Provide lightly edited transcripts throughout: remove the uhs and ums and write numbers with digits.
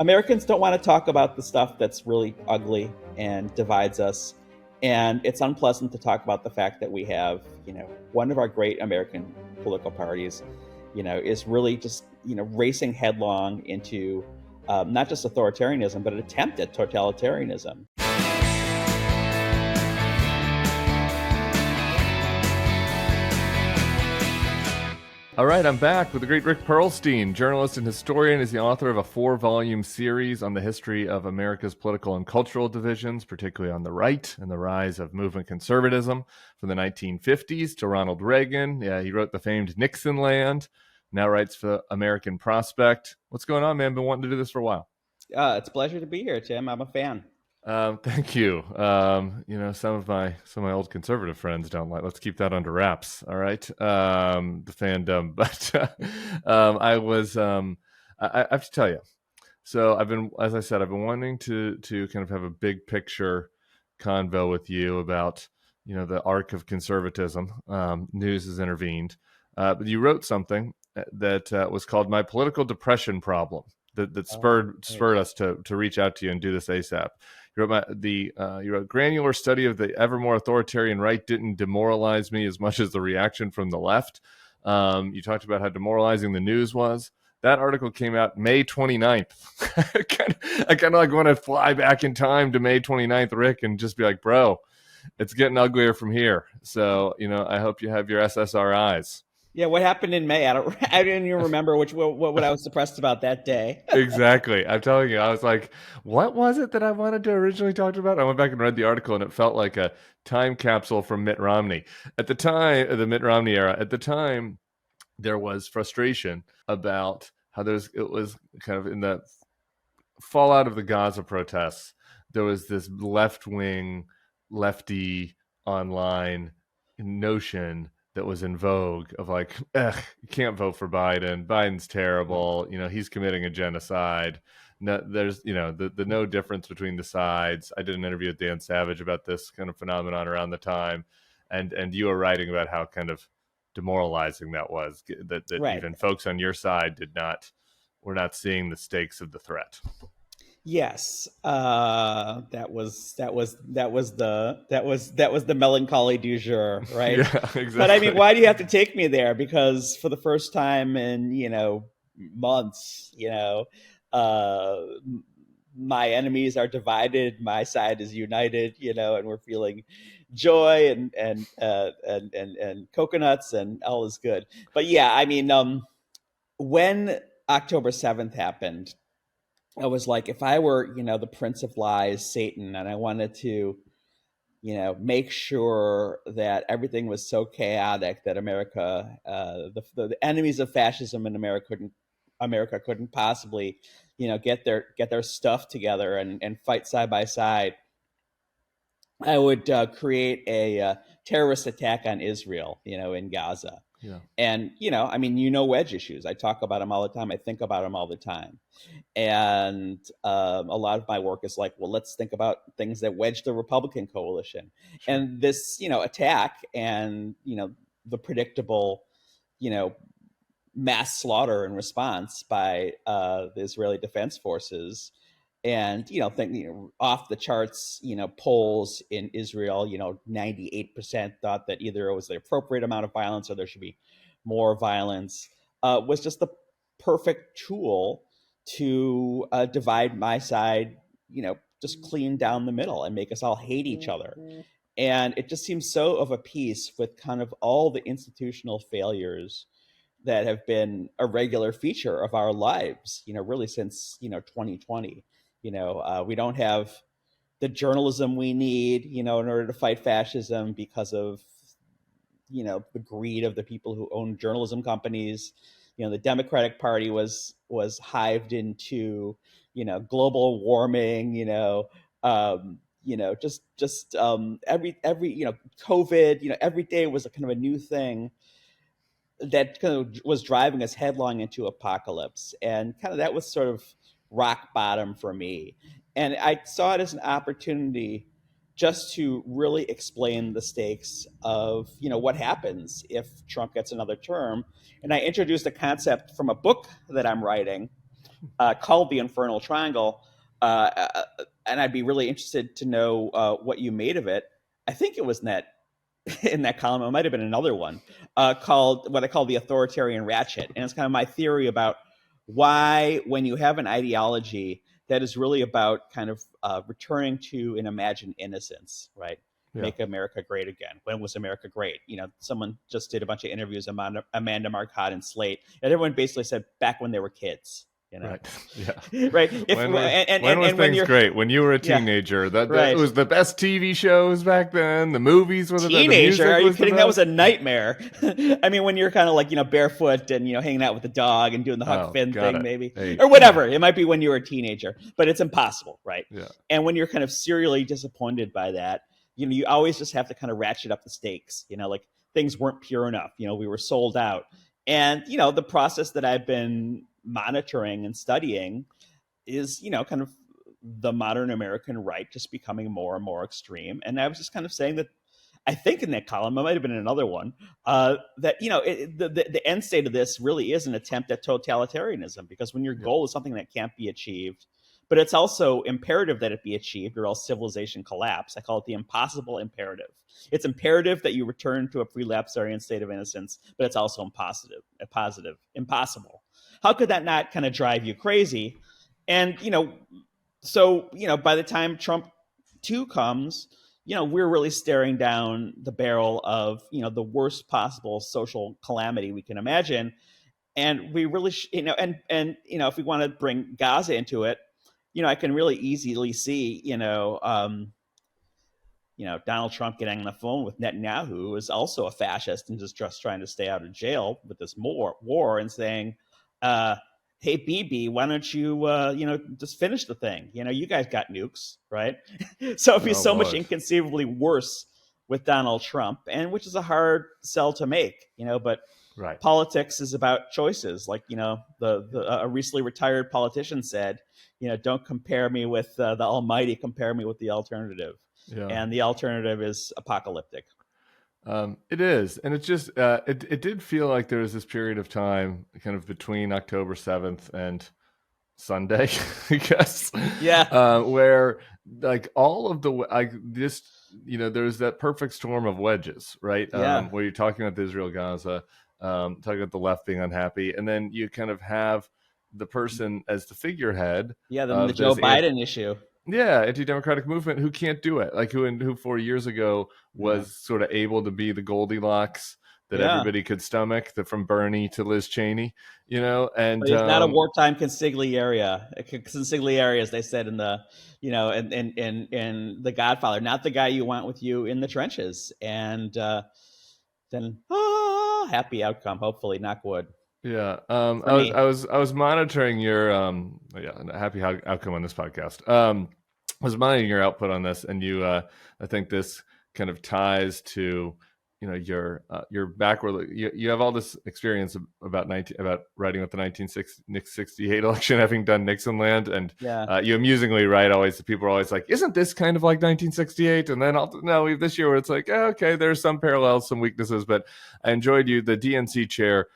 Americans don't want to talk about the stuff that's really ugly and divides us. And it's unpleasant to talk about the fact that we have, one of our great American political parties, is really just, racing headlong into not just authoritarianism, but an attempt at totalitarianism. All right, I'm back with the great Rick Perlstein, journalist and historian. Is the author of a 4-volume series on the history of America's political and cultural divisions, particularly on the right, and the rise of movement conservatism from the 1950s to Ronald Reagan. Yeah, he wrote the famed Nixonland, now writes for American Prospect. What's going on, man? Been wanting to do this for a while. It's a pleasure to be here, Tim. I'm a fan. Thank you. Some of my old conservative friends don't like. Let's keep that under wraps. All right. The fandom, but I have to tell you. So as I said, I've been wanting to kind of have a big picture convo with you about the arc of conservatism. News has intervened, but you wrote something that was called "My Political Depression Problem." That spurred us to reach out to you and do this ASAP. You wrote granular study of the ever more authoritarian right didn't demoralize me as much as the reaction from the left. You talked about how demoralizing the news was. That article came out May 29th. I kind of like want to fly back in time to May 29th, Rick, and just be like, bro, it's getting uglier from here. So, I hope you have your SSRIs. Yeah, what happened in May? I didn't even remember what I was depressed about that day. Exactly. I'm telling you, I was like, what was it that I wanted to originally talk about? I went back and read the article, and it felt like a time capsule from Mitt Romney. At the time, the Mitt Romney era, at the time, there was frustration about how it was kind of in the fallout of the Gaza protests. There was this left-wing, lefty online notion that was in vogue of like, you can't vote for Biden. Biden's terrible. He's committing a genocide. No, there's, the no difference between the sides. I did an interview with Dan Savage about this kind of phenomenon around the time. And you were writing about how kind of demoralizing that was, that right. Even folks on your side were not seeing the stakes of the threat. Yes, that was the melancholy du jour, right? Yeah, exactly. But I mean, why do you have to take me there? Because for the first time in months, my enemies are divided, my side is united, and we're feeling joy and coconuts and all is good. But yeah, I mean, when October 7th happened, I was like, if I were, the Prince of Lies, Satan, and I wanted to, make sure that everything was so chaotic that America, the enemies of fascism in America couldn't possibly, get their stuff together and fight side by side, I would create a terrorist attack on Israel, in Gaza. Yeah. And, wedge issues. I talk about them all the time. I think about them all the time. And a lot of my work is like, well, let's think about things that wedge the Republican coalition. Sure. And this, attack and, the predictable, mass slaughter in response by the Israeli Defense Forces. And, off the charts, polls in Israel, 98% thought that either it was the appropriate amount of violence or there should be more violence, was just the perfect tool to divide my side, just clean down the middle and make us all hate each other. And it just seems so of a piece with kind of all the institutional failures that have been a regular feature of our lives, really since, 2020. We don't have the journalism we need, in order to fight fascism because of, the greed of the people who own journalism companies. The Democratic Party was hived into, global warming, just every COVID, every day was a kind of a new thing that kind of was driving us headlong into apocalypse. And kind of that was sort of rock bottom for me. And I saw it as an opportunity just to really explain the stakes of, what happens if Trump gets another term. And I introduced a concept from a book that I'm writing, called The Infernal Triangle. And I'd be really interested to know what you made of it. I think it was in that column, it might have been another one, called what I call the authoritarian ratchet. And it's kind of my theory about why, when you have an ideology that is really about kind of returning to an imagined innocence, right? Yeah. Make America great again. When was America great? Someone just did a bunch of interviews, Amanda Marcotte and Slate, and everyone basically said back when they were kids. Right. Yeah. Right. When was things great? When you were a teenager. That right. It was the best TV shows back then. The movies were the best. Teenager? Are you kidding? That was a nightmare. I mean, when you're kind of like, barefoot and, hanging out with the dog and doing the Huck Finn thing, maybe. Hey. Or whatever. It might be when you were a teenager, but it's impossible, right? Yeah. And when you're kind of serially disappointed by that, you always just have to kind of ratchet up the stakes, like things weren't pure enough. We were sold out. And, the process that I've been monitoring and studying is, kind of the modern American right just becoming more and more extreme. And I was just kind of saying that I think in that column, it might have been another one, that, the end state of this really is an attempt at totalitarianism, because when your goal is something that can't be achieved, but it's also imperative that it be achieved or else civilization collapse. I call it the impossible imperative. It's imperative that you return to a prelapsarian state of innocence, but it's also impossible. How could that not kind of drive you crazy? And, so, by the time Trump 2 comes, we're really staring down the barrel of, the worst possible social calamity we can imagine. And we really, if we want to bring Gaza into it, I can really easily see, Donald Trump getting on the phone with Netanyahu, who is also a fascist and just trying to stay out of jail with this war, and saying, hey, Bibi, why don't you, just finish the thing? You guys got nukes, right? So it'd be much inconceivably worse with Donald Trump, and which is a hard sell to make, but right. Politics is about choices. Like, a recently retired politician said, don't compare me with the almighty, compare me with the alternative. Yeah. And the alternative is apocalyptic. It is. And it's just, it did feel like there was this period of time kind of between October 7th and Sunday, I guess. Yeah. Where like all of the, there's that perfect storm of wedges, right? Yeah. Where you're talking about the Israel-Gaza, talking about the left being unhappy. And then you kind of have the person as the figurehead. Yeah, the Joe Biden issue. Yeah, anti-democratic movement who can't do it, like who 4 years ago was sort of able to be the Goldilocks that everybody could stomach, from Bernie to Liz Cheney, and but he's not a wartime consigliere, as they said in the, in The Godfather, not the guy you want with you in the trenches, and then happy outcome, hopefully, knock wood. Yeah, I was monitoring your happy outcome on this podcast. I was monitoring your output on this, and you, I think this kind of ties to, your backward. You have all this experience about writing with the 1968 election, having done Nixon land, and you amusingly write always. People are always like, "Isn't this kind of like 1968?" And then we have this year where it's like, okay, there's some parallels, some weaknesses, but I enjoyed the DNC chair.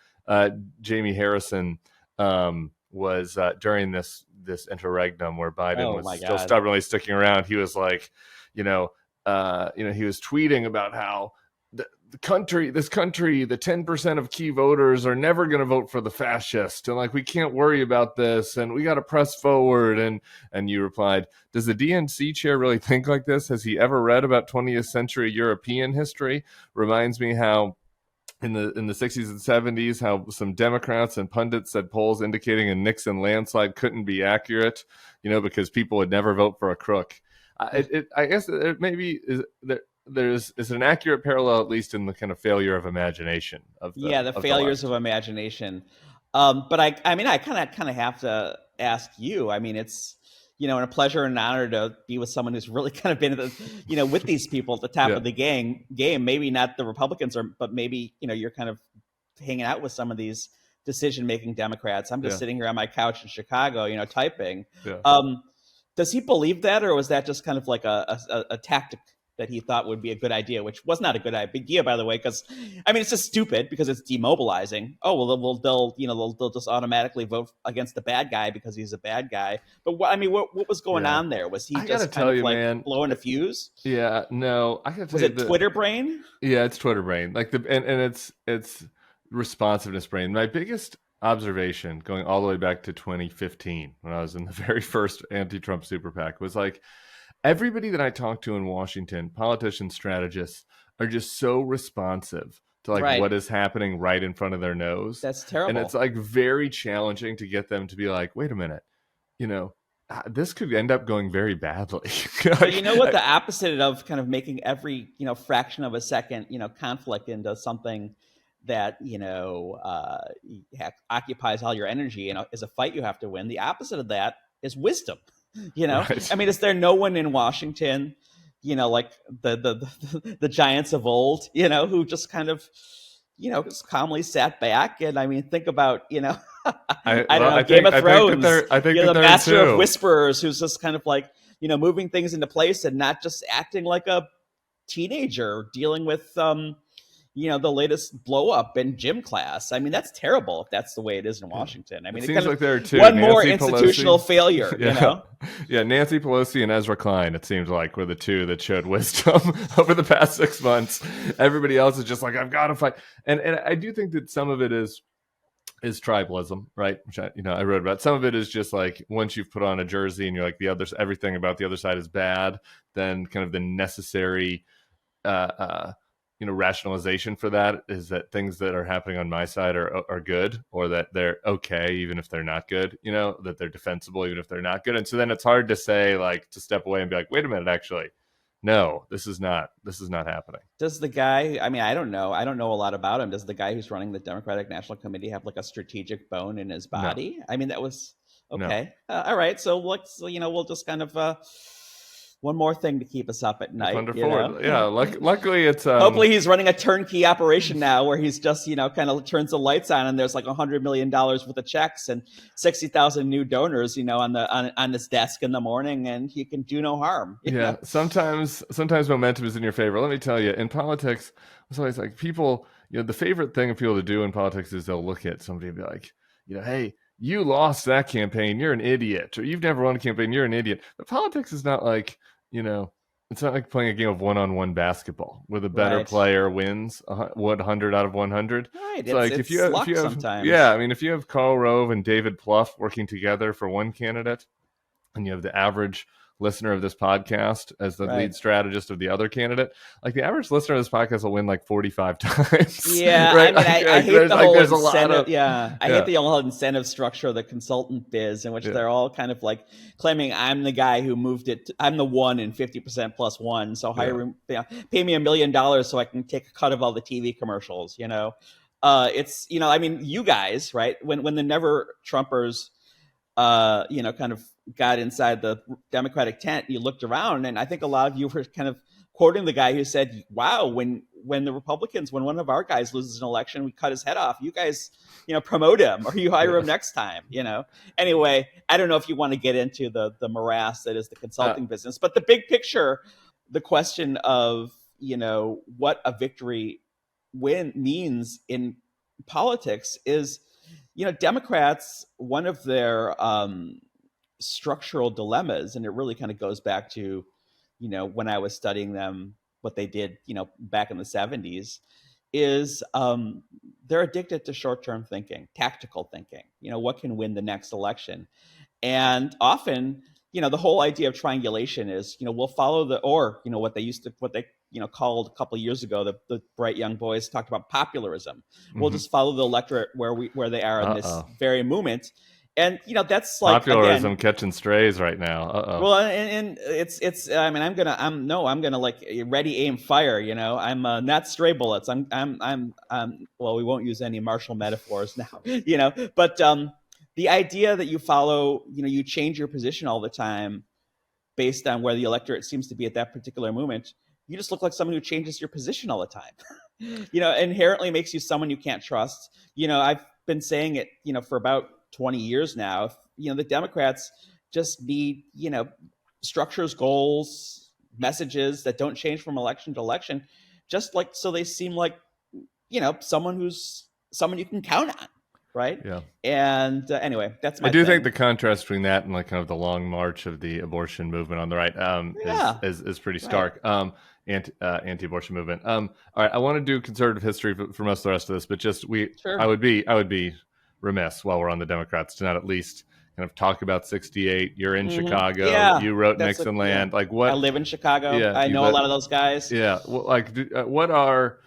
Jamie Harrison was during this interregnum where Biden was still stubbornly sticking around. He was like, he was tweeting about how this country, the 10% of key voters are never going to vote for the fascist, and like we can't worry about this, and we got to press forward. And you replied, "Does the DNC chair really think like this? Has he ever read about 20th century European history? Reminds me how." In the 60s and 70s, how some Democrats and pundits said polls indicating a Nixon landslide couldn't be accurate, because people would never vote for a crook. I guess it maybe there's an accurate parallel, at least in the kind of failure of imagination of the failures of imagination. But I kind of have to ask you. I mean, it's and a pleasure and an honor to be with someone who's really kind of been, with these people at the top of the game. Maybe not the Republicans, but maybe, you're kind of hanging out with some of these decision-making Democrats. I'm just sitting here on my couch in Chicago, typing. Yeah. Does he believe that, or was that just kind of like a tactic that he thought would be a good idea, which was not a good idea, by the way, because I mean it's just stupid because it's demobilizing. Oh well, they'll just automatically vote against the bad guy because he's a bad guy. But what was going on there? Was he just kind of like blowing a fuse? Yeah, no, I gotta tell you. Was it Twitter brain? Yeah, it's Twitter brain. Like it's responsiveness brain. My biggest observation going all the way back to 2015 when I was in the very first anti-Trump super PAC was like everybody that I talked to in Washington, politicians, strategists, are just so responsive to like what is happening right in front of their nose. That's terrible. And it's like very challenging to get them to be like, wait a minute, this could end up going very badly. But you know what? The opposite of kind of making every, fraction of a second, conflict into something that, occupies all your energy and is a fight you have to win. The opposite of that is wisdom. Right. I mean, is there no one in Washington, like the giants of old, who just kind of, just calmly sat back and, I mean, think about, I don't know, Game of Thrones. I think the master of whisperers, who's just kind of like, moving things into place and not just acting like a teenager dealing with, the latest blow up in gym class. I mean, that's terrible if that's the way it is in Washington. I mean, it seems like there are two. One more institutional failure, Yeah, Nancy Pelosi and Ezra Klein, it seems like, were the two that showed wisdom over the past 6 months. Everybody else is just like, I've got to fight. And I do think that some of it is tribalism, right? Which I wrote about. Some of it is just like once you've put on a jersey and you're like everything about the other side is bad, then kind of the necessary rationalization for that is that things that are happening on my side are good, or that they're okay even if they're not good, that they're defensible even if they're not good. And so then it's hard to say, like, to step away and be like, wait a minute, actually, no, this is not happening. Does the guy, I mean, I don't know a lot about him. Does the guy who's running the Democratic National Committee have like a strategic bone in his body? No. I mean, that was okay. No. All right. So we'll just kind of, one more thing to keep us up at night. Yeah, luckily it's... Hopefully he's running a turnkey operation now where he's just, kind of turns the lights on and there's like $100 million worth of checks and 60,000 new donors, on his desk in the morning, and he can do no harm. Yeah, sometimes momentum is in your favor. Let me tell you, in politics, it's always like people, the favorite thing of people to do in politics is they'll look at somebody and be like, hey, you lost that campaign, you're an idiot. Or you've never won a campaign, you're an idiot. But politics is not like, it's not like playing a game of one-on-one basketball where the better player wins 100 out of 100. Right. It's like if you have sometimes. Yeah, I mean, if you have Karl Rove and David Plouffe working together for one candidate, and you have the average listener of this podcast as the lead strategist of the other candidate, like the average listener of this podcast will win like 45 times. Yeah, right? I mean, I hate the whole incentive. I hate the whole incentive structure of the consultant biz, in which they're all kind of like claiming I'm the guy who moved it. I'm the one in 50% plus one. So pay me $1 million so I can take a cut of all the TV commercials. It's I mean, you guys, right? When the Never Trumpers, kind of got inside the Democratic tent, you looked around, and I think a lot of you were kind of quoting the guy who said, wow, when the Republicans, when one of our guys loses an election, we cut his head off. You guys, promote him or you hire him next time, Anyway, I don't know if you want to get into the morass that is the consulting business, but the big picture, the question of, what a victory win means in politics is, Democrats, one of their structural dilemmas, and it really kind of goes back to, when I was studying them, what they did, back in the 70s, is they're addicted to short-term thinking, tactical thinking. What can win the next election? And often, the whole idea of triangulation is, we'll follow what they called a couple of years ago, the bright young boys talked about popularism. Mm-hmm. We'll just follow the electorate where they are in this very moment. And, that's like popularism catching strays right now. Well, and it's, I mean, I'm gonna like ready, aim, fire, I'm not stray bullets. I'm, well, we won't use any martial metaphors now, but the idea that you follow, you change your position all the time based on where the electorate seems to be at that particular moment. You just look like someone who changes your position all the time. Inherently makes you someone you can't trust. I've been saying it, for about 20 years now. The Democrats just need, structures, goals, messages that don't change from election to election, just like so they seem like someone you can count on, right? Yeah. And anyway, that's my I do thing. think the contrast between that and like kind of the long march of the abortion movement on the right is pretty stark. Right. Anti-abortion movement. All right, I want to do conservative history for most of the rest of this, but just Sure. I would be remiss while we're on the Democrats to not at least kind of talk about 68. You're in Chicago. Yeah, You wrote Nixon Land. Like what? I live in Chicago. Yeah, I know a lot of those guys. Yeah, what are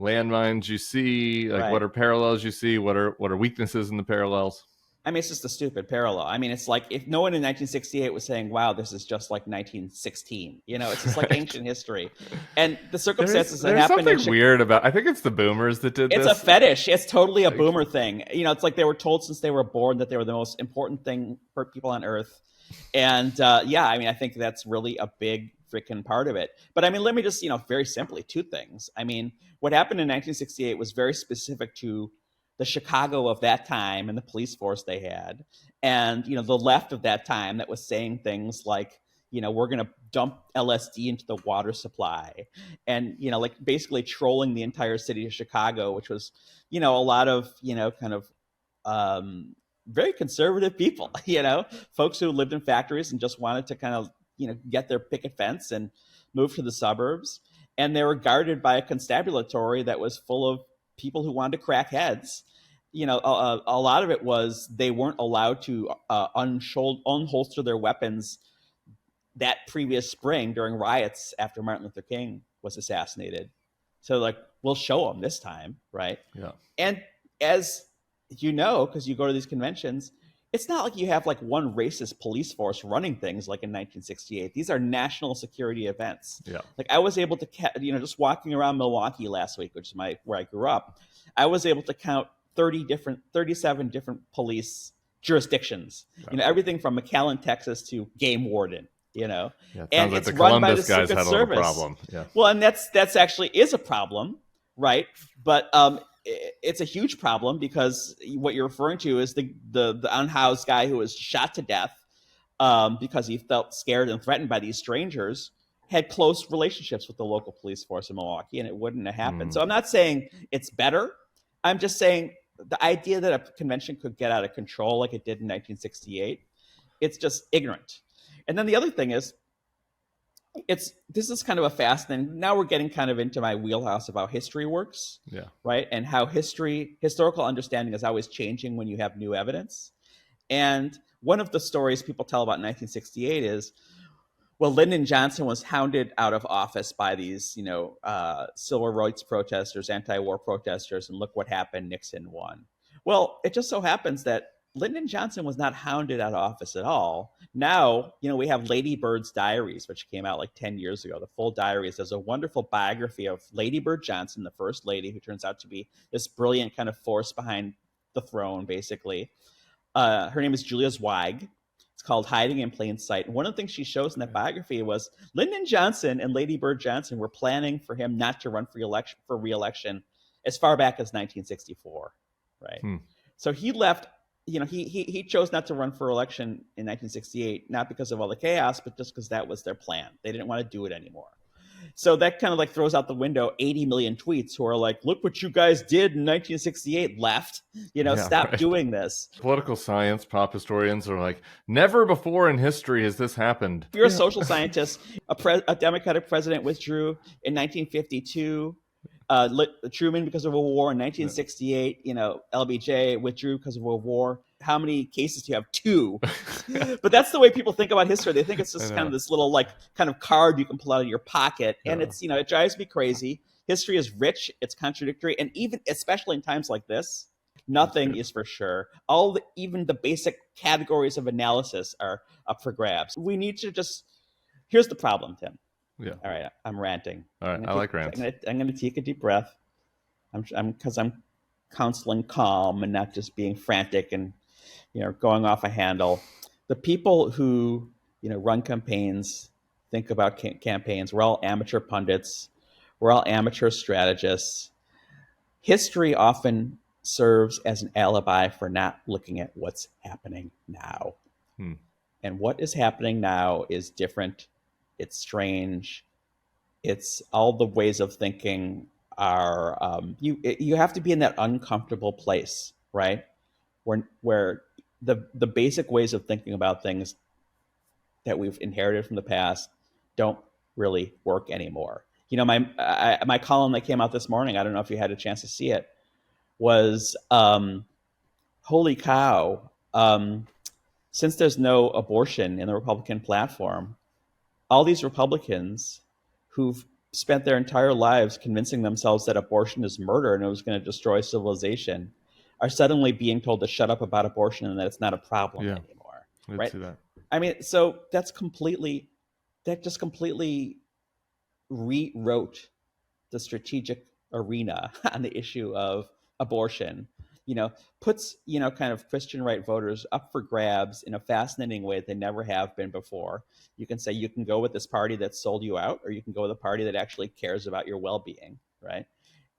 landmines you see? Like what are parallels you see? What are weaknesses in the parallels? I mean, it's just a stupid parallel. I mean, it's like if no one in 1968 was saying, wow, this is just like 1916. It's just like ancient history. And the circumstances that happened. There's something weird about, I think it's the boomers that did this. It's a fetish. It's totally a boomer thing. It's like they were told since they were born that they were the most important thing for people on Earth. And I mean, I think that's really a big freaking part of it. But I mean, let me just, very simply, two things. I mean, what happened in 1968 was very specific to the Chicago of that time and the police force they had. And, the left of that time that was saying things like, we're going to dump LSD into the water supply and, like basically trolling the entire city of Chicago, which was, a lot of, kind of very conservative people, folks who lived in factories and just wanted to kind of, get their picket fence and move to the suburbs. And they were guarded by a constabulary that was full of people who wanted to crack heads. A lot of it was they weren't allowed to unholster their weapons that previous spring during riots after Martin Luther King was assassinated. So like, we'll show them this time, right? Yeah. And as because you go to these conventions, it's not like you have like one racist police force running things like in 1968. These are national security events. Yeah. Like I was able to, just walking around Milwaukee last week, which is where I grew up, I was able to count 37 different police jurisdictions. Right. Everything from McAllen, Texas to Game Warden. Yeah, and like it's the run by Columbus the guys Secret had Service. A problem. Yeah. Well, and that's actually is a problem, right? But it's a huge problem because what you're referring to is the unhoused guy who was shot to death because he felt scared and threatened by these strangers had close relationships with the local police force in Milwaukee, and it wouldn't have happened. So I'm not saying it's better. I'm just saying the idea that a convention could get out of control like it did in 1968, it's just ignorant. And then the other thing is, this is kind of a fascinating. Now we're getting kind of into my wheelhouse of how history works, right? And how historical understanding is always changing when you have new evidence. And one of the stories people tell about 1968 is, well, Lyndon Johnson was hounded out of office by these, civil rights protesters, anti-war protesters, and look what happened, Nixon won. Well, it just so happens that Lyndon Johnson was not hounded out of office at all. Now, we have Lady Bird's Diaries, which came out like 10 years ago, the full diaries. There's a wonderful biography of Lady Bird Johnson, the first lady, who turns out to be this brilliant kind of force behind the throne, basically. Her name is Julia Zweig. It's called Hiding in Plain Sight. And one of the things she shows in that biography was Lyndon Johnson and Lady Bird Johnson were planning for him not to run for re-election as far back as 1964, right? So he left. He chose not to run for election in 1968, not because of all the chaos, but just because that was their plan. They didn't want to do it anymore. So that kind of like throws out the window 80 million tweets who are like, look what you guys did in 1968, left. Stop doing this. Political science pop historians are like, never before in history has this happened. If you're a social scientist, a Democratic president withdrew in 1952. Truman because of a war in 1968. LBJ withdrew because of a war. How many cases do you have? 2. But that's the way people think about history. They think it's just kind of this little kind of card you can pull out of your pocket, and it's it drives me crazy. History is rich, it's contradictory, and even especially in times like this, nothing is for sure. Even the basic categories of analysis are up for grabs. We need to just. Here's the problem, Tim. Yeah. All right. I'm ranting. All right. I like rants. I'm going to take a deep breath. Because I'm counseling calm and not just being frantic and, going off a handle. The people who, run campaigns, think about campaigns. We're all amateur pundits. We're all amateur strategists. History often serves as an alibi for not looking at what's happening now. And what is happening now is different It's strange. It's all the ways of thinking are you have to be in that uncomfortable place, right? Where the basic ways of thinking about things that we've inherited from the past don't really work anymore. My column that came out this morning, I don't know if you had a chance to see it, was holy cow. Since there's no abortion in the Republican platform, all these Republicans who've spent their entire lives convincing themselves that abortion is murder and it was going to destroy civilization are suddenly being told to shut up about abortion and that it's not a problem anymore. I did Right? see that. I mean, so that just completely rewrote the strategic arena on the issue of abortion. Puts kind of Christian right voters up for grabs in a fascinating way they never have been before. You can say you can go with this party that sold you out, or you can go with a party that actually cares about your well-being, right?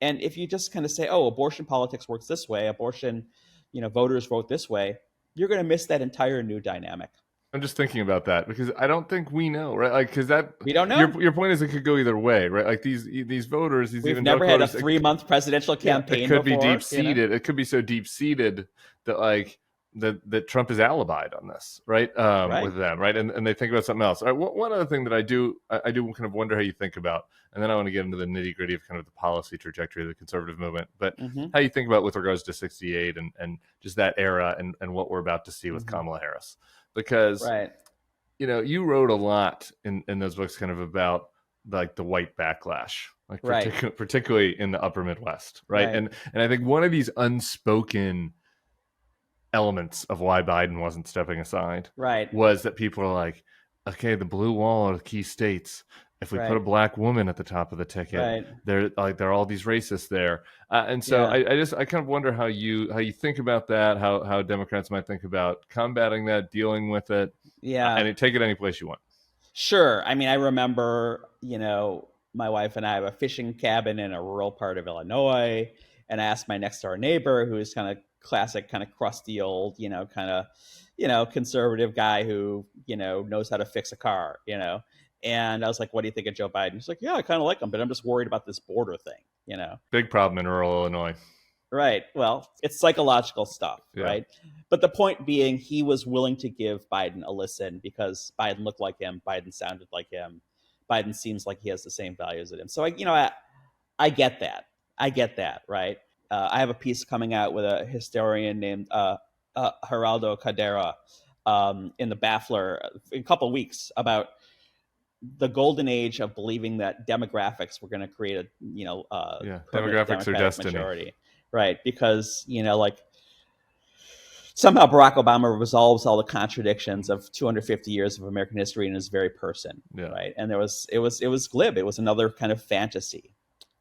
And if you just kind of say, oh, abortion politics works this way, abortion, voters vote this way, you're going to miss that entire new dynamic. I'm just thinking about that because I don't think we know, right? Like, because we don't know. Your point is it could go either way, right? Like these voters, we've never had a 3-month presidential campaign. It could before, be deep seated. It could be so deep seated that that Trump is alibied on this, right? With them, right? And they think about something else. One other thing that I do kind of wonder how you think about, and then I want to get into the nitty gritty of kind of the policy trajectory of the conservative movement, but how you think about with regards to 68 and just that era and what we're about to see with Kamala Harris. Because, you wrote a lot in those books kind of about like the white backlash, like particularly in the upper Midwest, right? And I think one of these unspoken elements of why Biden wasn't stepping aside was that people are like, okay, the blue wall are the key states. If we put a black woman at the top of the ticket, there are all these racists there, and so I kind of wonder how you think about that, how Democrats might think about combating that, dealing with it, and take it any place you want. Sure. I mean, I remember, my wife and I have a fishing cabin in a rural part of Illinois, and I asked my next door neighbor, who is kind of classic, kind of crusty old, kind of, conservative guy who, knows how to fix a car, And I was like, what do you think of Joe Biden? He's like, yeah, I kind of like him, but I'm just worried about this border thing, Big problem in rural Illinois. Right. Well, it's psychological stuff, right? But the point being, he was willing to give Biden a listen because Biden looked like him, Biden sounded like him, Biden seems like he has the same values as him. So, I get that. I get that, right? I have a piece coming out with a historian named Geraldo Cadera in the Baffler in a couple of weeks about the golden age of believing that demographics were going to create a demographics are destiny, majority, right? Because somehow Barack Obama resolves all the contradictions of 250 years of American history in his very person, right? And it was glib. It was another kind of fantasy,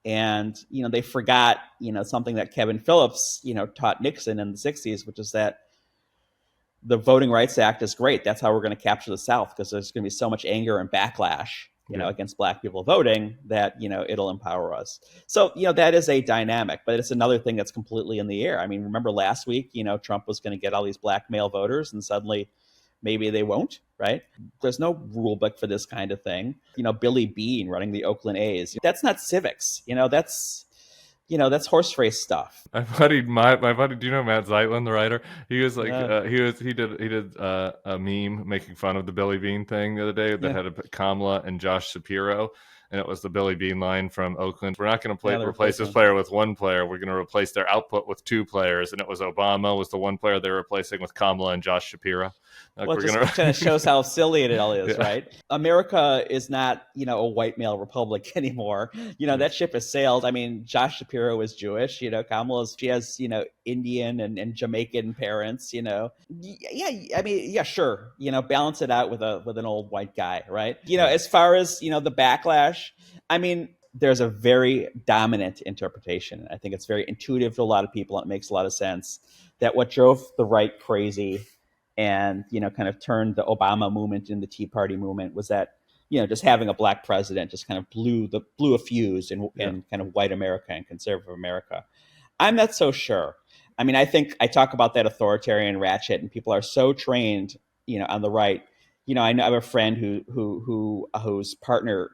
and they forgot something that Kevin Phillips taught Nixon in the 60s, which is that the Voting Rights Act is great. That's how we're going to capture the South, because there's going to be so much anger and backlash, against black people voting that, it'll empower us. So, that is a dynamic, but it's another thing that's completely in the air. I mean, remember last week, Trump was going to get all these black male voters and suddenly maybe they won't, right? There's no rule book for this kind of thing. Billy Beane running the Oakland A's. That's not civics. That's horse race stuff. My buddy, do you know Matt Zeitlin, the writer? He was like, he did a meme making fun of the Billy Beane thing the other day that had Kamala and Josh Shapiro, and it was the Billy Beane line from Oakland. We're not going to replace this player with one player. We're going to replace their output with two players, and it was Obama was the one player they're replacing with Kamala and Josh Shapiro. Well, it just kind of shows how silly it all is, right? America is not, a white male republic anymore. That ship has sailed. I mean, Josh Shapiro is Jewish. She has, Indian and Jamaican parents. Sure. Balance it out with an old white guy, right? As far as the backlash, I mean, there's a very dominant interpretation. I think it's very intuitive to a lot of people, and it makes a lot of sense that what drove the right crazy and kind of turned the Obama movement and the Tea Party movement was that just having a black president just kind of blew a fuse in kind of white America and conservative America. I'm not so sure. I mean, I think I talk about that authoritarian ratchet, and people are so trained on the right. I know I have a friend whose partner,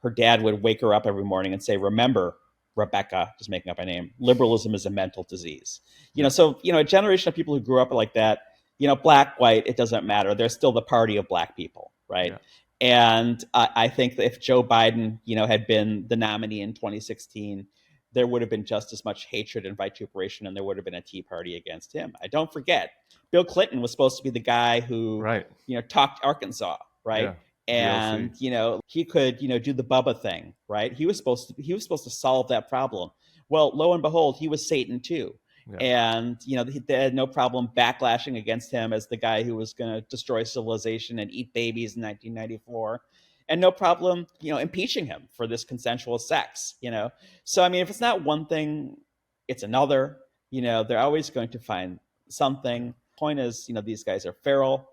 her dad would wake her up every morning and say, "Remember, Rebecca," just making up a name, "liberalism is a mental disease." Yeah. So a generation of people who grew up like that, black, white, it doesn't matter. They're still the party of black people, right? Yeah. And I think that if Joe Biden, had been the nominee in 2016, there would have been just as much hatred and vituperation, and there would have been a Tea Party against him. I don't forget, Bill Clinton was supposed to be the guy who, Right. talked Arkansas, right? Yeah. And GOC. he could, do the Bubba thing, right? He was supposed to solve that problem. Well, lo and behold, he was Satan too. Yeah. And they had no problem backlashing against him as the guy who was going to destroy civilization and eat babies in 1994, and no problem impeaching him for this consensual sex. So I mean, if it's not one thing, it's another. They're always going to find something. Point is, these guys are feral.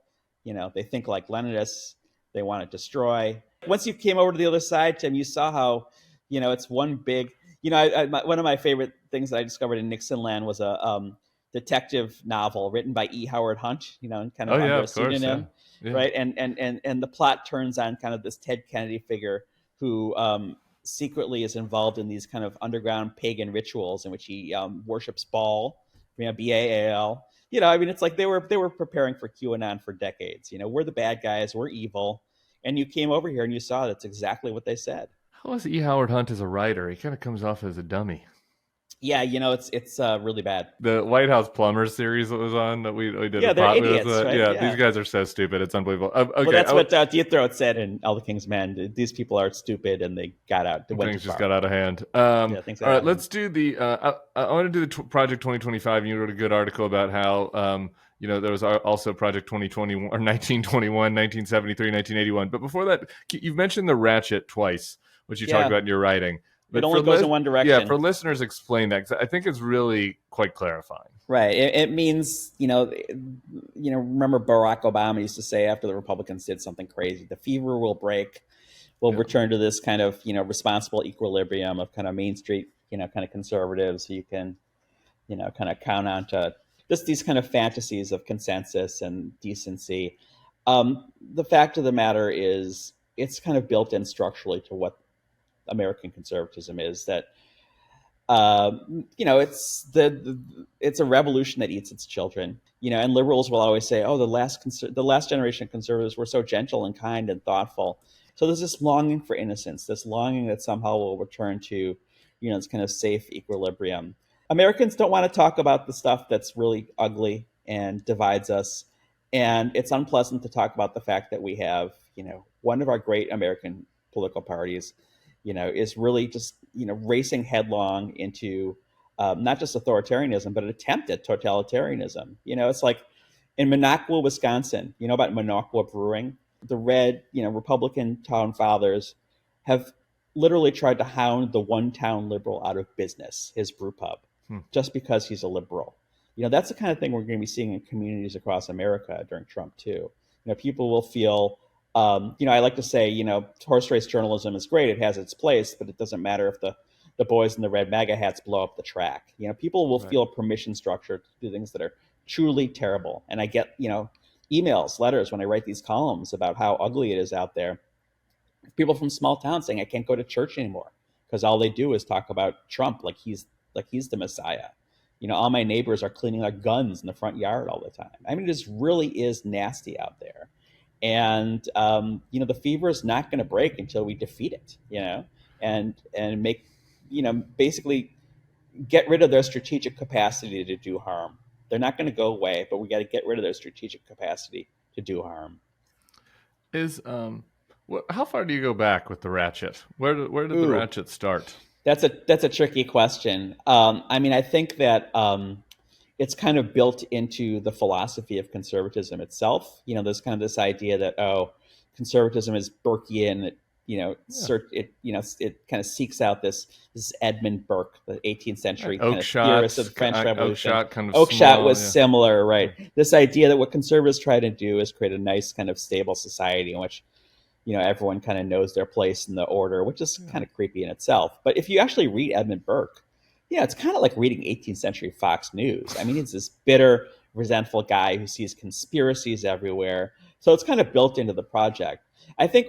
They think like Leninists. They want to destroy. Once you came over to the other side, Tim, you saw how it's one big. One of my favorite things that I discovered in Nixon Land was a detective novel written by E. Howard Hunt, and kind of under a pseudonym, Yeah. right? And the plot turns on kind of this Ted Kennedy figure who secretly is involved in these kind of underground pagan rituals in which he worships Baal, Baal. I mean, it's like they were preparing for QAnon for decades. We're the bad guys, we're evil, and you came over here and you saw that's exactly what they said. How is E. Howard Hunt as a writer? He kind of comes off as a dummy. Yeah, it's really bad. The White House Plumbers series that was on that we did. Yeah, they're idiots, right? Yeah, these guys are so stupid. It's unbelievable. Okay, well, that's what Deep Throat said in All the King's Men. These people are stupid, and they got out. Things just got out of hand. Yeah, all right, let's do the. I want to do the Project 2025. You wrote a good article about how there was also Project 2021 or 1921, 1973, 1981. But before that, you've mentioned the ratchet twice, which you talked about in your writing. But it only goes in one direction. Yeah, for listeners, explain that, because I think it's really quite clarifying. Right. It means, remember Barack Obama used to say after the Republicans did something crazy, the fever will break. We'll return to this kind of, responsible equilibrium of kind of Main Street, kind of conservatives who you can, kind of count on to just these kind of fantasies of consensus and decency. The fact of the matter is it's kind of built in structurally to what American conservatism is, that it's a revolution that eats its children. And liberals will always say, "Oh, the last generation of conservatives were so gentle and kind and thoughtful." So there's this longing for innocence, this longing that somehow will return to, this kind of safe equilibrium. Americans don't want to talk about the stuff that's really ugly and divides us, and it's unpleasant to talk about the fact that we have, one of our great American political parties, is really just, racing headlong into not just authoritarianism, but an attempt at totalitarianism. It's like in Minocqua, Wisconsin, about Minocqua Brewing, the red, Republican town fathers have literally tried to hound the one town liberal out of business, his brew pub, just because he's a liberal. That's the kind of thing we're going to be seeing in communities across America during Trump too. People will feel, I like to say, horse race journalism is great. It has its place, but it doesn't matter if the boys in the red MAGA hats blow up the track. People will feel permission structure to do things that are truly terrible. And I get, emails, letters when I write these columns about how ugly it is out there. People from small towns saying I can't go to church anymore because all they do is talk about Trump like he's the Messiah. All my neighbors are cleaning their guns in the front yard all the time. I mean, it just really is nasty out there. And, the fever is not going to break until we defeat it, and make, basically get rid of their strategic capacity to do harm. They're not going to go away, but we got to get rid of their strategic capacity to do harm. How far do you go back with the ratchet? Where did the ratchet start? That's a tricky question. I mean, I think that it's kind of built into the philosophy of conservatism itself. There's kind of this idea that, conservatism is Burkean. It kind of seeks out this Edmund Burke, the 18th century kind of theorist of the French Revolution. Oakeshott was similar, right? Yeah. This idea that what conservatives try to do is create a nice kind of stable society in which, everyone kind of knows their place in the order, which is kind of creepy in itself. But if you actually read Edmund Burke, it's kind of like reading 18th century Fox News. I mean, he's this bitter, resentful guy who sees conspiracies everywhere, So it's kind of built into the project. I think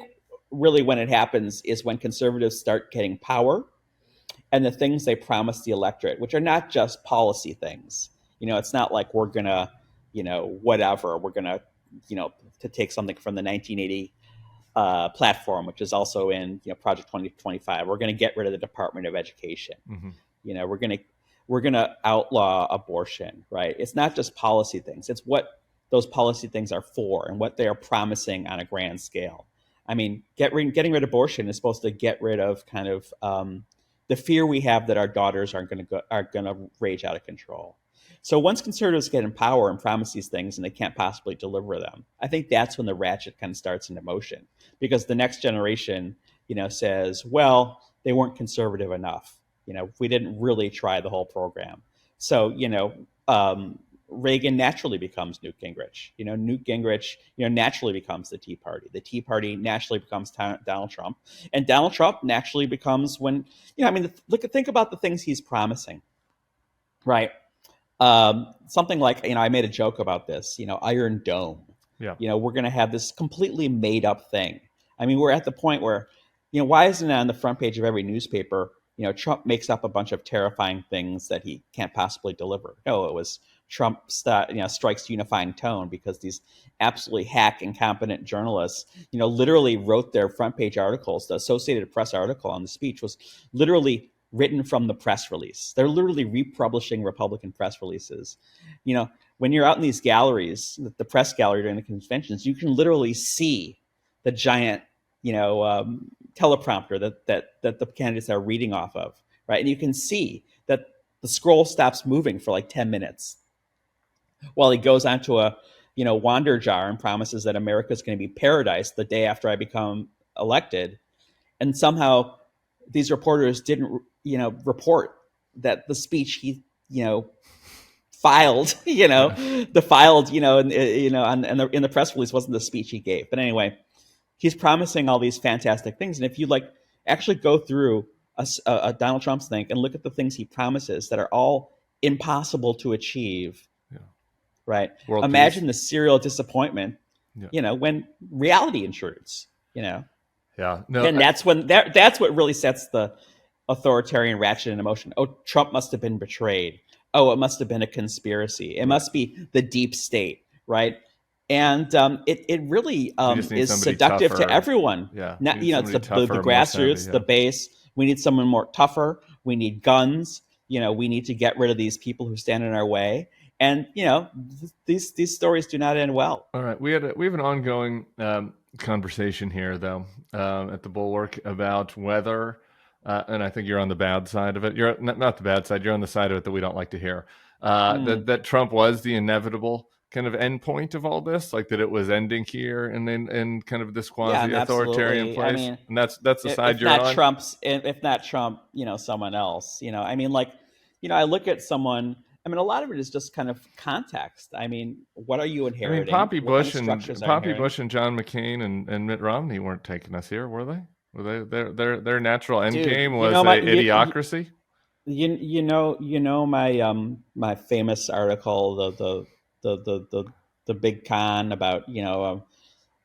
really when it happens is when conservatives start getting power and the things they promise the electorate, which are not just policy things. It's not like we're going to, whatever, we're going to, to take something from the 1980 platform, which is also in Project 2025. We're going to get rid of the Department of Education. Mm-hmm. We're going to outlaw abortion, right? It's not just policy things. It's what those policy things are for and what they are promising on a grand scale. I mean, getting rid of abortion is supposed to get rid of kind of the fear we have that our daughters are going to rage out of control. So once conservatives get in power and promise these things and they can't possibly deliver them, I think that's when the ratchet kind of starts into motion, because the next generation, says, well, they weren't conservative enough. We didn't really try the whole program. So, Reagan naturally becomes Newt Gingrich. Newt Gingrich, naturally becomes the Tea Party. The Tea Party naturally becomes Donald Trump, and Donald Trump naturally becomes when, think about the things he's promising, right? Something like, I made a joke about this, Iron Dome. Yeah. We're going to have this completely made up thing. I mean, we're at the point where, why isn't it on the front page of every newspaper? Trump makes up a bunch of terrifying things that he can't possibly deliver. No, it was Trump strikes unifying tone, because these absolutely hack incompetent journalists, literally wrote their front page articles. The Associated Press article on the speech was literally written from the press release. They're literally republishing Republican press releases. When you're out in these galleries, the press gallery during the conventions, you can literally see the giant, teleprompter that the candidates are reading off of, right? And you can see that the scroll stops moving for like 10 minutes while he goes onto a, wander jar and promises that America's going to be paradise the day after I become elected. And somehow these reporters didn't, report that the speech he, filed, in the press release wasn't the speech he gave. But anyway, he's promising all these fantastic things. And if you actually go through a Donald Trump's thing and look at the things he promises that are all impossible to achieve, right? World Imagine peace. the serial disappointment, when reality intrudes, Yeah. No, and that's what really sets the authoritarian ratchet into motion. Oh, Trump must have been betrayed. Oh, it must have been a conspiracy. It must be the deep state, right? And it really is seductive tougher. to everyone. Yeah, it's the grassroots, the base. We need someone more tougher. We need guns. We need to get rid of these people who stand in our way. And these stories do not end well. All right, we have an ongoing conversation here, though, at the Bulwark about whether, and I think you're on the bad side of it. You're not the bad side. You're on the side of it that we don't like to hear. That Trump was the inevitable kind of end point of all this, like that it was ending here and then in kind of this quasi-authoritarian place. I mean, and that's the side you're on. If not Trump, someone else. I look at someone. I mean, a lot of it is just kind of context. I mean, what are you inheriting? Poppy Bush and John McCain and Mitt Romney weren't taking us here, were they? Were they? Their natural end game was idiocracy. My famous article, the big con about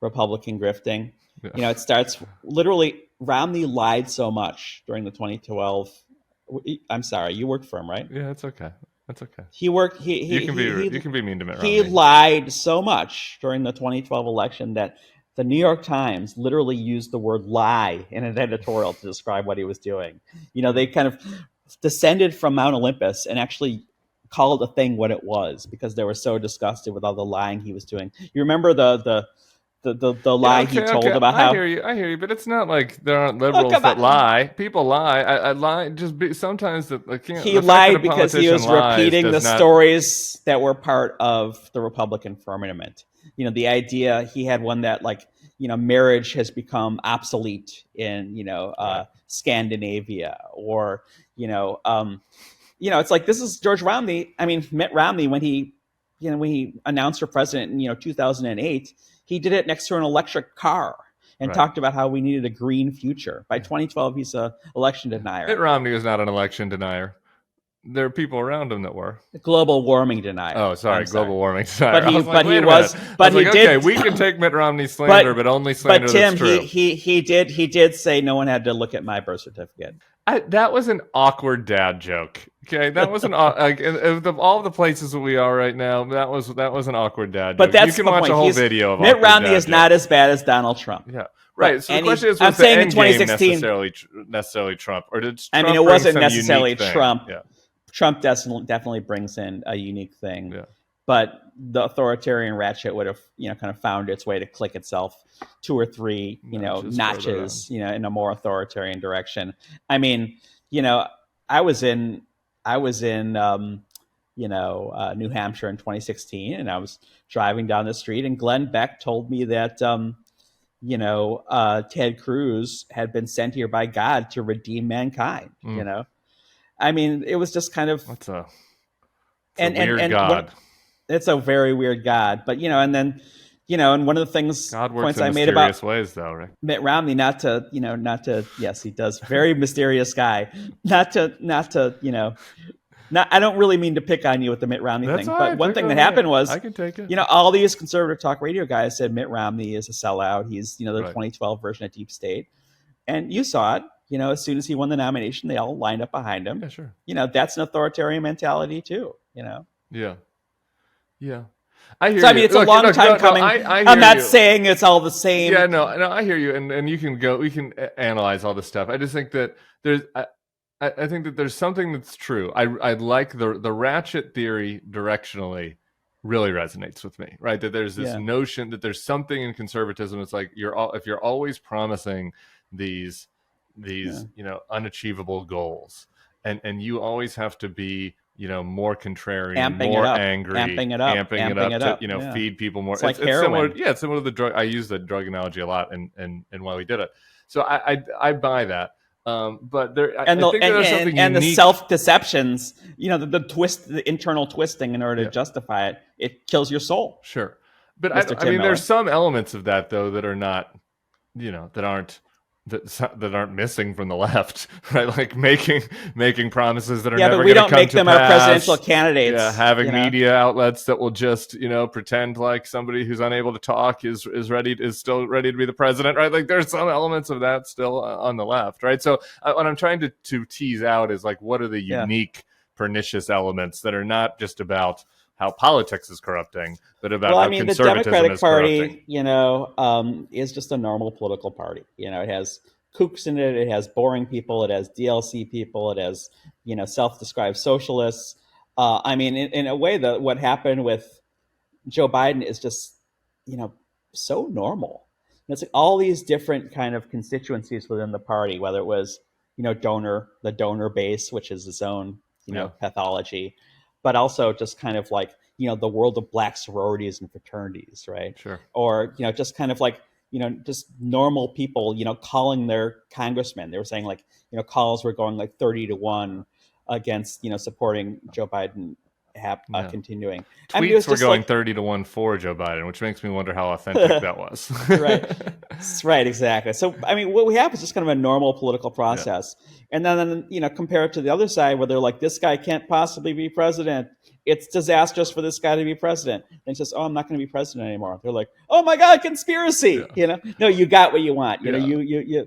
Republican grifting. Yeah. It starts literally. Romney lied so much during the 2012. I'm sorry, you worked for him, right? Yeah, it's okay. That's okay. He worked. You can be mean to Mitt Romney. He lied so much during the 2012 election that the New York Times literally used the word lie in an editorial to describe what he was doing. They kind of descended from Mount Olympus and actually called a thing what it was because they were so disgusted with all the lying he was doing. You remember the lie he told about how... I hear you, but it's not like there aren't liberals that lie. People lie. I lie. Sometimes he lied because he was repeating the stories that were part of the Republican firmament. The idea he had one that marriage has become obsolete in Scandinavia, or it's like, this is George Romney. I mean, Mitt Romney, when he announced for president in 2008. He did it next to an electric car and talked about how we needed a green future. By 2012, he's an election denier. Mitt Romney is not an election denier. there are people around him that were. Global warming denier. Oh, sorry, global warming. Sorry. But he, I was like, but wait he a was, minute. but he okay, did. we can take Mitt Romney's slander, but only slander but Tim, that's true. he did say no one had to look at my birth certificate. That was an awkward dad joke. Okay, that was like of all the places that we are right now. That was an awkward dad joke. But that's you can watch point. a whole video of Mitt Romney is jokes. not as bad as Donald Trump. Yeah. Right. But, so the question is, I'm was the saying end in 2016, game necessarily Trump, or did Trump it bring wasn't some necessarily unique thing? Trump. Yeah. Trump definitely brings in a unique thing. Yeah. But the authoritarian ratchet would have, kind of found its way to click itself 2 or 3, notches, in a more authoritarian direction. I mean, I was in New Hampshire in 2016, and I was driving down the street, and Glenn Beck told me that, Ted Cruz had been sent here by God to redeem mankind. I mean, it was just kind of It's a weird God. It's a very weird God, but and then and one of the things God works points in I made about mysterious ways, though, right? Mitt Romney, not to yes, he does, very mysterious guy, not to I don't really mean to pick on you with the Mitt Romney thing, but one thing that happened was, I can take it. All these conservative talk radio guys said Mitt Romney is a sellout. He's the Right. 2012 version of Deep State, and you saw it. As soon as he won the nomination, they all lined up behind him. Yeah, sure. That's an authoritarian mentality too. Yeah. Yeah. I hear so, I mean, you. it's a long time coming. I'm not saying it's all the same. Yeah, no, I hear you, and we can analyze all this stuff. I just think that I think that there's something that's true. I like the ratchet theory directionally really resonates with me, right? That there's this notion that there's something in conservatism. It's like if you're always promising these unachievable goals, and you always have to be more contrarian, more angry, amping it up to feed people more. It's like heroin. It's similar to the drug. I use the drug analogy a lot, and why we did it. So I buy that. But there, I think there's something unique. The self-deceptions, the twist, the internal twisting in order to justify it, it kills your soul. Sure. But I mean, there's some elements of that, though, that are not, that aren't missing from the left, right? Like making promises that are never going to come to pass. Yeah, but we don't make them our presidential candidates. Yeah, having media outlets that will just, pretend like somebody who's unable to talk is still ready to be the president, right? Like there's some elements of that still on the left, right? So what I'm trying to tease out is like, what are the unique pernicious elements that are not just about how politics is corrupting, but about how conservatism is corrupting. The Democratic Party, is just a normal political party. It has kooks in it. It has boring people. It has DLC people. It has, self-described socialists. I mean, in a way, what happened with Joe Biden is just, so normal. It's like all these different kind of constituencies within the party, whether it was, the donor base, which is its own, pathology, but also just kind of like, the world of black sororities and fraternities, right? Sure. Or, just kind of like, just normal people, calling their congressmen. They were saying like, calls were going like 30-1 against, supporting Joe Biden continuing. Tweets were going 30-1 for Joe Biden, which makes me wonder how authentic that was. Right, exactly. So, I mean, what we have is just kind of a normal political process. Yeah. And then, compare it to the other side where they're like, this guy can't possibly be president. It's disastrous for this guy to be president. And it's just, I'm not going to be president anymore. They're like, oh my God, conspiracy. Yeah. No, you got what you want.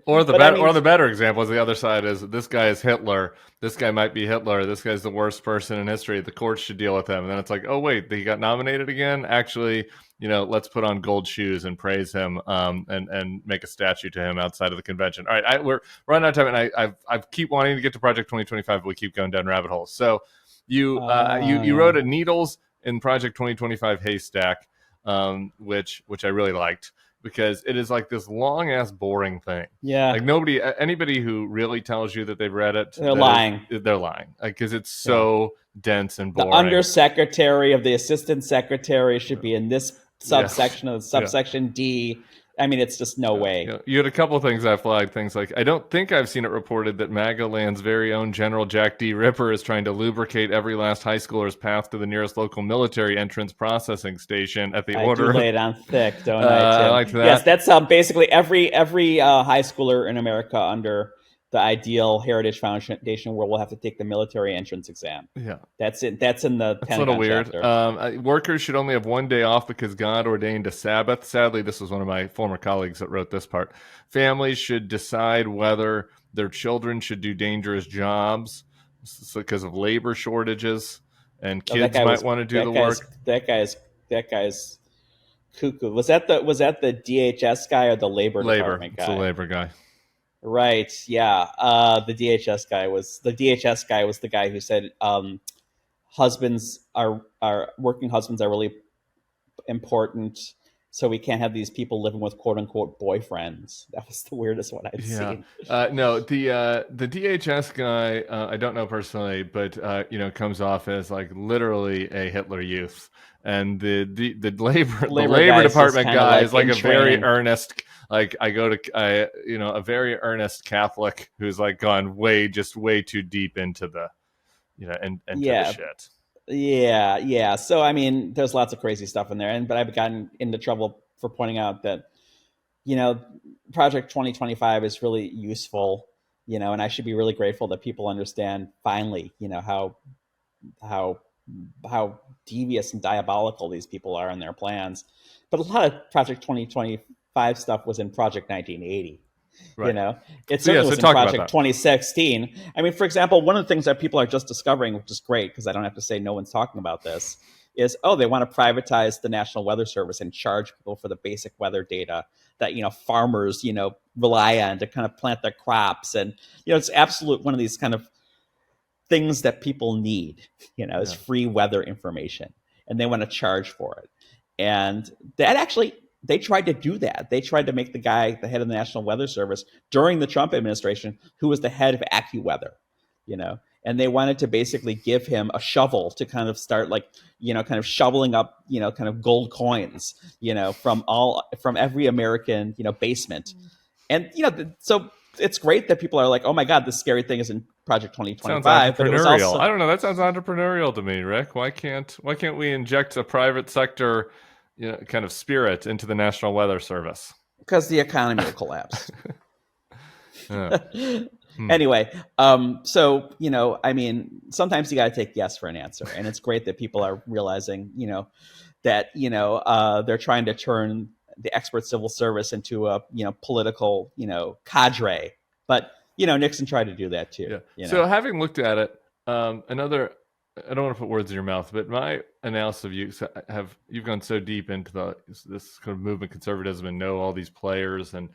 Or the better example is the other side is this guy is Hitler. This guy might be Hitler. This guy's the worst person in history. The courts should deal with him. And then it's like, oh wait, he got nominated again. Actually, let's put on gold shoes and praise him, and make a statue to him outside of the convention. All right, we're running out of time, and I keep wanting to get to Project 2025, but we keep going down rabbit holes. So you wrote a needles in Project 2025 haystack, which I really liked, because it is like this long ass boring thing. Yeah. Like anybody who really tells you that they've read it, they're lying. They're lying. Like, cause it's so dense and boring. The undersecretary of the assistant secretary should be in this subsection of subsection D. I mean, it's just no way. You had a couple of things I flagged. Things like, I don't think I've seen it reported that MAGA land's very own General Jack D. Ripper is trying to lubricate every last high schooler's path to the nearest local military entrance processing station at the order. I do lay it on thick, don't I, Tim? I like that. Yes, that's basically every high schooler in America under the ideal Heritage Foundation where we'll have to take the military entrance exam. Yeah. That's it. That's in the That's a little Pentagon weird. chapter. Workers should only have one day off because God ordained a Sabbath. Sadly, this was one of my former colleagues that wrote this part. Families should decide whether their children should do dangerous jobs because of labor shortages, and Oh, that kids guy might was want to do the that guy's work. that guy's cuckoo. Was that the DHS guy or the Labor Labor. Department It's the guy? labor guy. Right. Yeah. The DHS guy was the guy who said working husbands are really important, so we can't have these people living with quote unquote boyfriends. That was the weirdest one I'd Yeah. seen. No, the DHS guy, I don't know personally, but comes off as like literally a Hitler Youth, and the labor department guy is like a very earnest, like a very earnest Catholic who's like gone way too deep into the into the shit. Yeah. So I mean, there's lots of crazy stuff in there, but I've gotten into trouble for pointing out that Project 2025 is really useful, and I should be really grateful that people understand finally, how devious and diabolical these people are in their plans. But a lot of Project 2025 stuff was in Project 1980. Right. It certainly was in Project 2016. I mean, for example, one of the things that people are just discovering, which is great because I don't have to say no one's talking about this, is they want to privatize the National Weather Service and charge people for the basic weather data that farmers rely on to kind of plant their crops, and it's absolute one of these kind of things that people need. Is free weather information, and they want to charge for it, and that actually. They tried to do that. They tried to make the guy the head of the National Weather Service during the Trump administration, who was the head of AccuWeather, and they wanted to basically give him a shovel to kind of start kind of shoveling up, kind of gold coins, from every American, basement. And, so it's great that people are like, oh my God, this scary thing is in Project 2025. Sounds entrepreneurial. But it was also... I don't know. That sounds entrepreneurial to me, Rick. Why can't we inject a private sector kind of spirit into the National Weather Service? Because the economy will collapse. Anyway, so, I mean, sometimes you got to take yes for an answer. And it's great that people are realizing, that, they're trying to turn the expert civil service into a, political, cadre. But, Nixon tried to do that too. Yeah. So having looked at it, I don't want to put words in your mouth, but my analysis of you've gone so deep into this kind of movement conservatism and know all these players and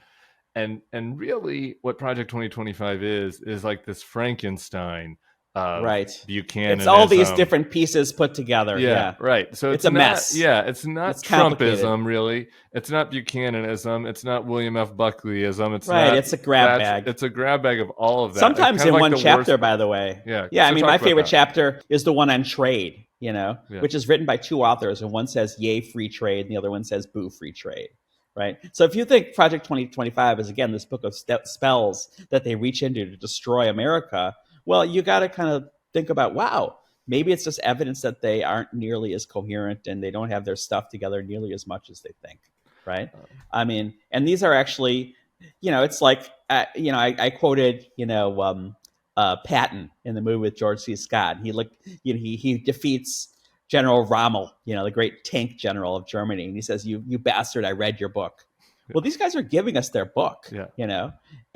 really what Project 2025 is like this Frankenstein of Buchananism. It's all these different pieces put together. Yeah. Right. So it's a mess. Yeah, it's not Trumpism, really. It's not Buchananism. It's not William F. Buckleyism. It's a grab bag. It's a grab bag of all of that. Sometimes in one chapter, by the way. Yeah. Yeah, I mean, my favorite chapter is the one on trade, which is written by two authors, and one says yay free trade, and the other one says boo free trade. Right. So if you think Project 2025 is, again, this book of spells that they reach into to destroy America, well, you got to kind of think about, wow, maybe it's just evidence that they aren't nearly as coherent and they don't have their stuff together nearly as much as they think. Right. I mean, and these are actually, it's like, I quoted, Patton in the movie with George C. Scott. He defeats General Rommel, the great tank general of Germany. And he says, you bastard, I read your book. Yeah. Well, these guys are giving us their book,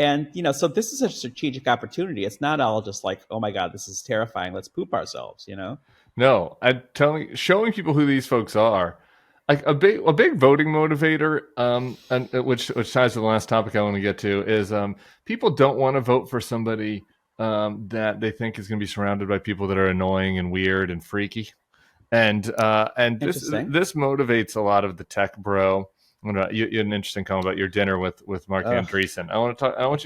and, so this is a strategic opportunity. It's not all just like, oh my God, this is terrifying. Let's poop ourselves, No, I'm telling you, showing people who these folks are, like a big voting motivator, and which ties to the last topic I want to get to is people don't want to vote for somebody that they think is going to be surrounded by people that are annoying and weird and freaky. And this motivates a lot of the tech bro. You had an interesting comment about your dinner with Mark Andreessen. I want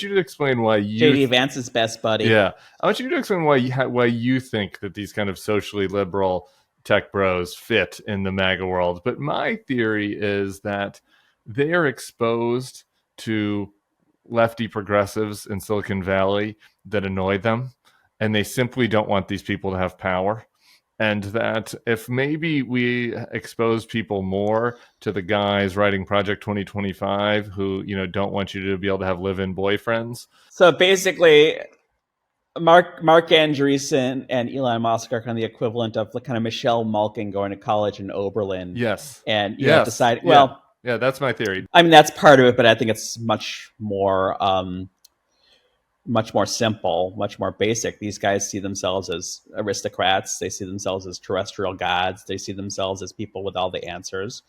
you to explain why J.D. Vance's best buddy. Yeah, I want you to explain why you think that these kind of socially liberal tech bros fit in the MAGA world. But my theory is that they are exposed to lefty progressives in Silicon Valley that annoy them, and they simply don't want these people to have power. And that if maybe we expose people more to the guys writing Project 2025 who, don't want you to be able to have live-in boyfriends. So basically, Mark Andreessen and Elon Musk are kind of the equivalent of the kind of Michelle Malkin going to college in Oberlin. Yes. And, yes. deciding, Yeah, that's my theory. I mean, that's part of it, but I think it's much more simple, much more basic. These guys see themselves as aristocrats. They see themselves as terrestrial gods. They see themselves as people with all the answers.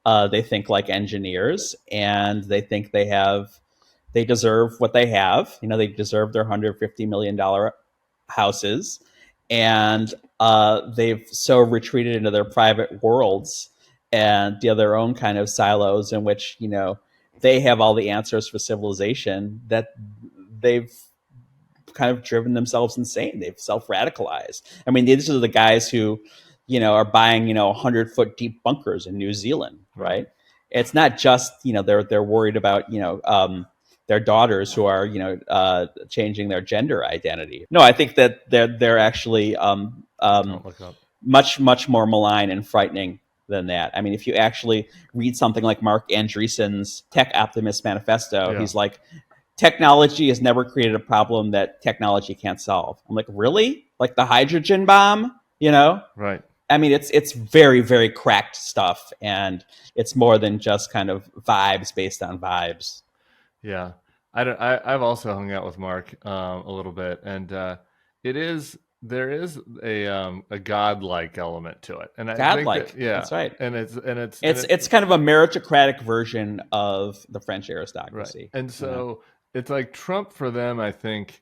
They think like engineers, and they think they deserve what they have. They deserve their $150 million houses, and they've so retreated into their private worlds and their own kind of silos in which they have all the answers for civilization that they've kind of driven themselves insane. They've self-radicalized. I mean, these are the guys who, are buying, 100-foot deep bunkers in New Zealand, right? It's not just, they're worried about, their daughters who are, changing their gender identity. No, I think that they're actually much more malign and frightening than that. I mean, if you actually read something like Mark Andreessen's Tech Optimist Manifesto, he's like, technology has never created a problem that technology can't solve. I'm like, really? Like the hydrogen bomb, Right. I mean, it's very, very cracked stuff, and it's more than just kind of vibes based on vibes. Yeah. I've also hung out with Mark a little bit, and there is a godlike element to it, and I think that, that's right. And it's kind of a meritocratic version of the French aristocracy, right. And so it's like Trump for them. I think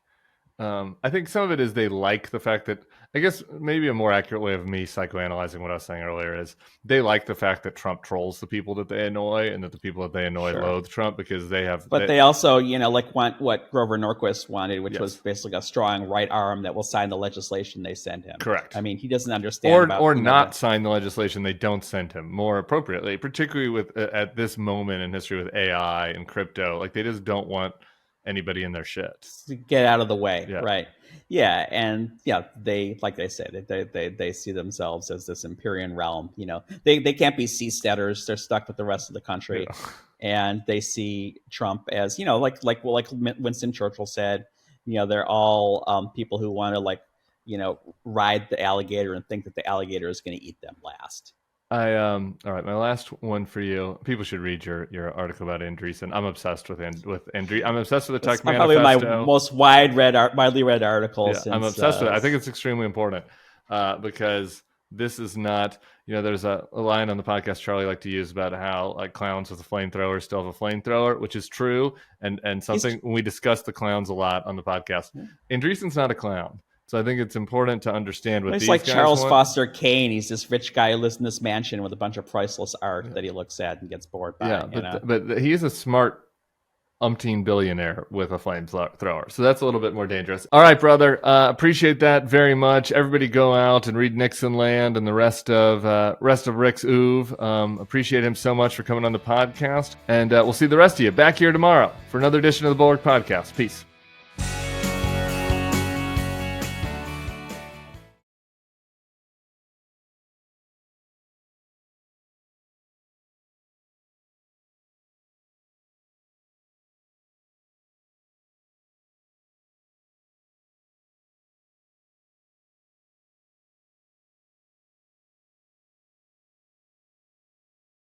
some of it is they like the fact that, I guess maybe a more accurate way of me psychoanalyzing what I was saying earlier is they like the fact that Trump trolls the people that they annoy, and that the people that they annoy loathe Trump because they have. But they also, want what Grover Norquist wanted, which was basically a strong right arm that will sign the legislation they send him. Correct. I mean, he doesn't understand not sign the legislation they don't send him. More appropriately, particularly with at this moment in history with AI and crypto, like they just don't want anybody in their shit. Get out of the way, right? Yeah, and they, like they say, they see themselves as this Empyrean realm. They can't be seasteaders; they're stuck with the rest of the country, and they see Trump as like Winston Churchill said, they're all people who want to ride the alligator and think that the alligator is going to eat them last. All right, my last one for you. People should read your article about Andreessen. I'm obsessed with Andreessen. I'm obsessed with the Tech Manifesto. Probably my most widely read article. Yeah, I'm obsessed with it. I think it's extremely important because this is not, there's a line on the podcast Charlie liked to use about how like clowns with a flamethrower still have a flamethrower, which is true. And something when we discuss the clowns a lot on the podcast, Andreessen's not a clown. So I think it's important to understand what these guys want. He's like Charles Foster Kane. He's this rich guy who lives in this mansion with a bunch of priceless art that he looks at and gets bored by. But he's a smart umpteen billionaire with a flamethrower. So that's a little bit more dangerous. All right, brother. Appreciate that very much. Everybody go out and read Nixon Land and the rest of Rick's oeuvre. Appreciate him so much for coming on the podcast. And we'll see the rest of you back here tomorrow for another edition of the Bulwark Podcast. Peace.